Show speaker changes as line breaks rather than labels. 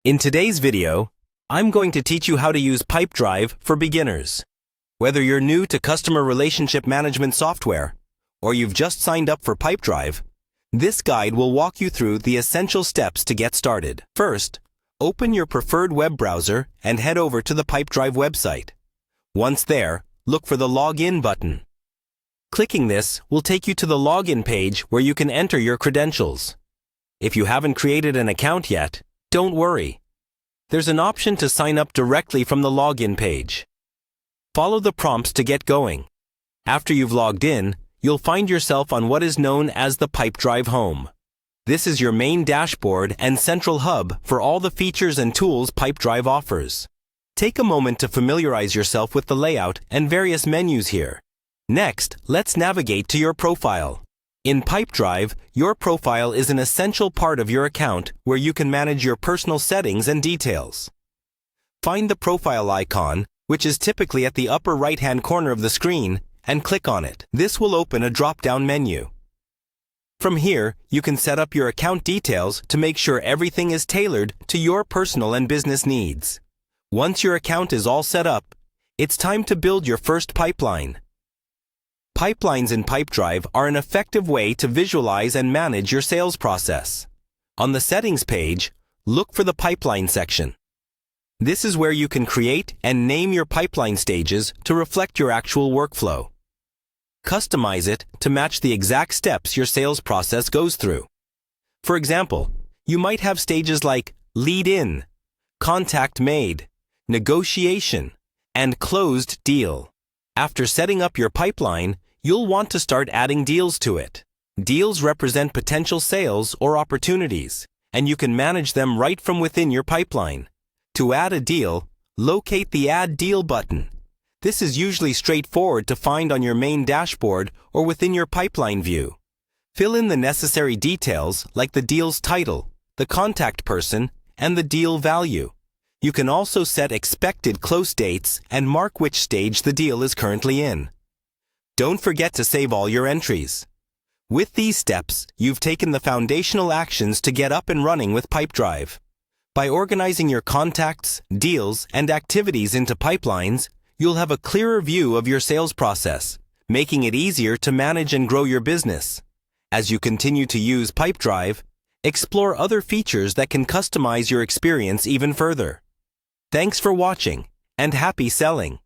In today's video, I'm going to teach you how to use Pipedrive for beginners. Whether you're new to customer relationship management software or you've just signed up for Pipedrive, this guide will walk you through the essential steps to get started. First, open your preferred web browser and head over to the Pipedrive website. Once there, look for the Login button. Clicking this will take you to the login page where you can enter your credentials. If you haven't created an account yet, don't worry. There's an option to sign up directly from the login page. Follow the prompts to get going. After you've logged in, you'll find yourself on what is known as the Pipedrive home. This is your main dashboard and central hub for all the features and tools Pipedrive offers. Take a moment to familiarize yourself with the layout and various menus here. Next, let's navigate to your profile. In Pipedrive, your profile is an essential part of your account where you can manage your personal settings and details. Find the profile icon, which is typically at the upper right-hand corner of the screen, and click on it. This will open a drop-down menu. From here, you can set up your account details to make sure everything is tailored to your personal and business needs. Once your account is all set up, it's time to build your first pipeline. Pipelines in Pipedrive are an effective way to visualize and manage your sales process. On the Settings page, look for the Pipeline section. This is where you can create and name your pipeline stages to reflect your actual workflow. Customize it to match the exact steps your sales process goes through. For example, you might have stages like Lead In, Contact Made, Negotiation, and Closed Deal. After setting up your pipeline, you'll want to start adding deals to it. Deals represent potential sales or opportunities, and you can manage them right from within your pipeline. To add a deal, locate the Add Deal button. This is usually straightforward to find on your main dashboard or within your pipeline view. Fill in the necessary details like the deal's title, the contact person, and the deal value. You can also set expected close dates and mark which stage the deal is currently in. Don't forget to save all your entries. With these steps, you've taken the foundational actions to get up and running with Pipedrive. By organizing your contacts, deals, and activities into pipelines, you'll have a clearer view of your sales process, making it easier to manage and grow your business. As you continue to use Pipedrive, explore other features that can customize your experience even further. Thanks for watching, and happy selling!